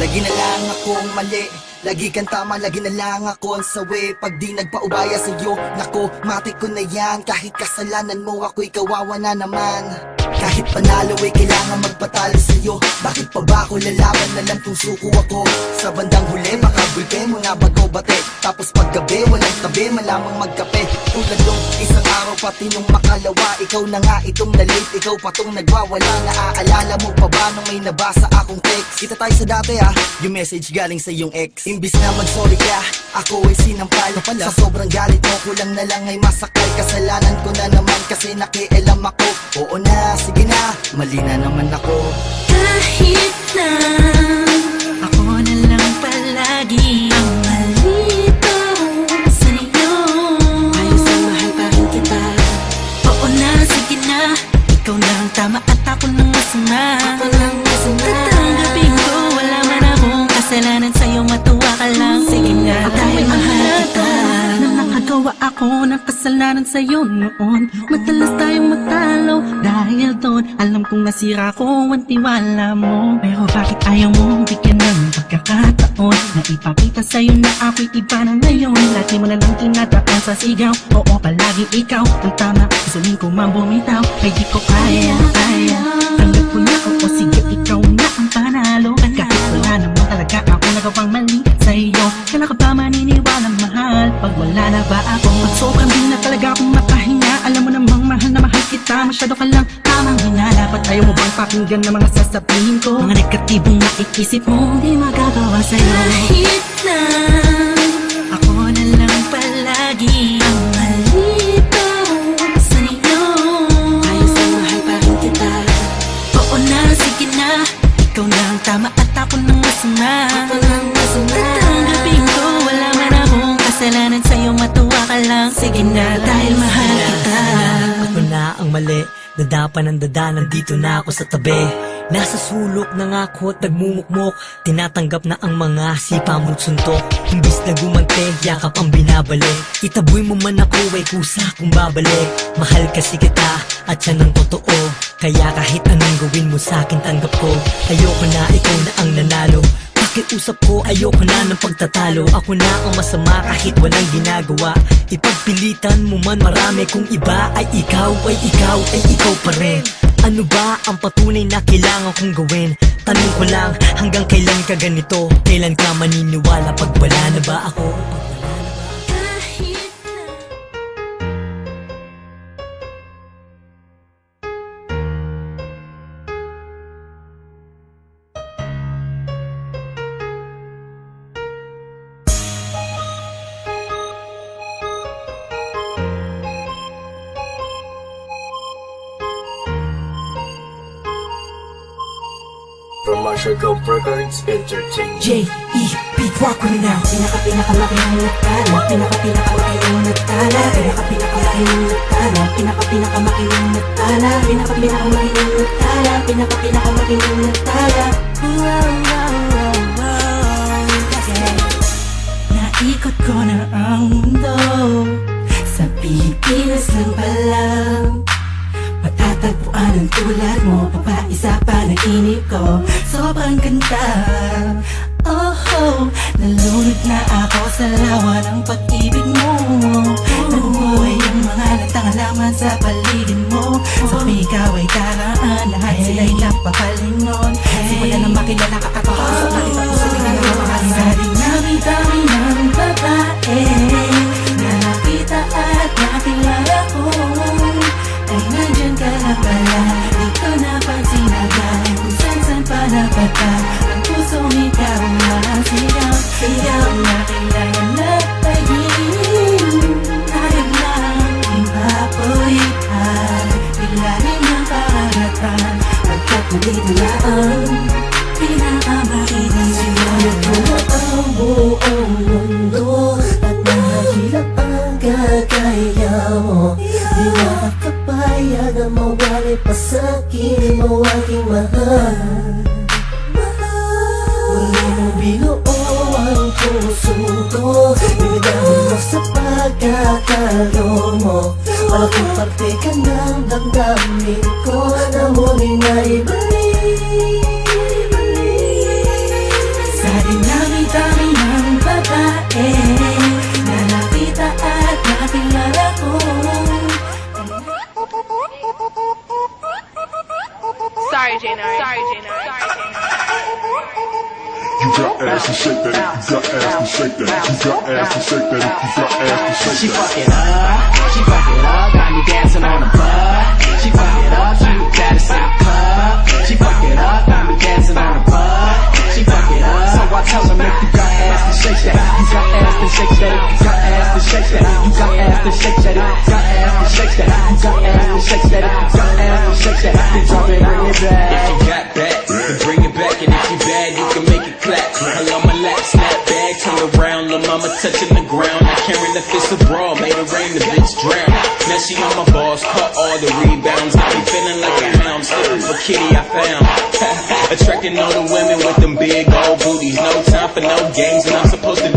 Lagi na lang akong mali, lagi kang tama, lagi na lang ako ang sawi. Pag di nagpaubaya sa'yo, nako, matik ko na yan. Kahit kasalanan mo, ako'y kawawa na naman. Kahit panalo ay kailangan magpatalo sa'yo. Bakit pa ba ako lalaban na lang kung suko ako? Sa bandang huli, baka bulpe mo na bago bate. Tapos paggabi, walang tabi, malamang magkape. Tulad nung isang araw, pati nung makalawa. Ikaw na nga itong na-late, ikaw pa tong nagwawala. Naaalala mo pa ba nung may nabasa akong text? Kita tayo sa dati yung message galing sa iyong ex. Imbis na mag-sorry ka, ako ay sinampal. Sa sobrang galit mo, kulang na lang ay masakal. Kasalanan ko na naman kasi nakialam ako. Oo na, sige na, mali na naman ako. Kahit na ako na lang palagi ang malito sa'yo, ayos ang mahal pa rin kita. Oo na, sige na, ikaw na ang tama at ako nang masama. Tatanggapin ko, wala man akong kasalanan sa'yo, matuwa ka lang. Sige na, dahil mahal kita. Na nakagawa ako ng kasalanan sa'yo noon. Madalas tayong magtalo dahil doon. Alam kong nasira ko ang tiwala mo. Pero bakit ayaw mo bigyan ng pagkakataon na ipakita sa'yo na ako'y iba na ngayon? Lagi mo na lang tinatapang sa sigaw. Oo, palagi ikaw ang tama. Gustuin ko man bumitaw, ay di ko kaya. Tanggap ko na, oo, sige, ikaw na ang panalo. Kahit wala naman talaga ako nagawang mali sa'yo. Kailan ka ba maniniwala, mahal? Pag wala na ba ako? Pag sobrang di na talaga akong makahinga. Alam mo namang mahal na mahal kita. Masyado ka lang tamang hinala. Ba't ayaw mo bang pakinggan na mga sasabihin ko? Mga negatibong naiisip mo, di magagawa sa'yo. Kahit na ako na lang palagi ang malito sa'yo, ayos ang mahal pa rin kita. Oo na, sige na, ikaw na ang tama at ako nang masama. Tatanggapin ko, wala man akong kasalanan sa'yo, matuwa ka lang. Sige na, dahil mahal kita. Ako na ang mali, dada ng dada, nandito na ako sa tabi. Nasa sulok na nga ako at nagmumukmok. Tinatanggap na ang mga sipa mo't suntok. Imbis na gumante, yakap ang binabalik. Itaboy mo man ako ay kusa kung babalik. Mahal kasi kita at yan ang totoo. Kaya kahit anong gawin mo sa'kin tanggap ko. Ayoko na, ikaw na ang nanalo. Pakiusap ko, ayoko na ng pagtatalo. Ako na ang masama kahit walang ginagawa. Ipagpilitan mo man marami, kung iba ay ikaw, ay ikaw, ay ikaw pa rin. Ano ba ang patunay na kailangan kong gawin? Tanong ko lang, hanggang kailan ka ganito? Kailan ka maniniwala pag wala na ba ako? From Marshall Gold Records Entertainment. J.E.P. Rock ko na. Pinakamalaki ng nagtala. Pinakamalaki ng nagtala. Pinakamalaki ng nagtala. Pinakamalaki ng nagtala. Pinakamalaki ng nagtala. Pinakamalaki ng nagtala. Naikot ko na ang mundo. Sa Pilipinas lang pala matatagpuan ang tulad mo, papaisa pa ng inip ko. Sobrang ganda, oh, nalunod na ako sa lawa ng pag-ibig mo. Nabubuhay ang mga natangalaman sa paligid mo. Sa ikaw ay karaan, lahat sila'y napapalingon. Simula na makilala ka ako, sa nakita ko sa bigay na mamahalin. Sa dinami-dami ng babae na nakita at nakilala ko, ay nandyan ka na pala. Di ko napansin agad kung saan pa napadpa ang pusong ikaw ang sigaw. Sigaw na kailangan na tayin. Tayo lang ipapulitan. Ilalim ng karagatan. Pagkat nandito na ang pinakamakitang sigaw ko ang buong mundo. At nahihirap ang kagaya mo. Di nakakapayag na mawali pa sa'kin mo aking mahal. Muli mong binuo ang puso ko. Bibigyan mo sa pagkakalo mo. Malaking parte ka ng damdamin ko na muli na ibalik. Sa You got ass to shake that. You got ass to shake that. You got ass to shake that. You got ass to shake that. She fuck it up, got me dancing on the butt. She fuck it up, she the baddest in the club. She fuck it up, got me dancing on the butt. She fuck it up, so I tell her make you got ass to shake that. You got ass to shake that. You got ass to shake that. You got ass to shake that. You got ass to shake that. You got ass to shake that. You got ass to shake that. Then drop it, bring it back. If you got that, then bring it back. And if you bad, you can make it clap. I love my lap, snap bag, turn around. Lil' mama touching the ground. I carrying the fist of bra, made it rain, the bitch drown. Now she on my balls, caught all the rebounds. Got me feeling like a hound, slipping for kitty I found. Attracting all the women with them big old booties. No time for no games, and I'm supposed to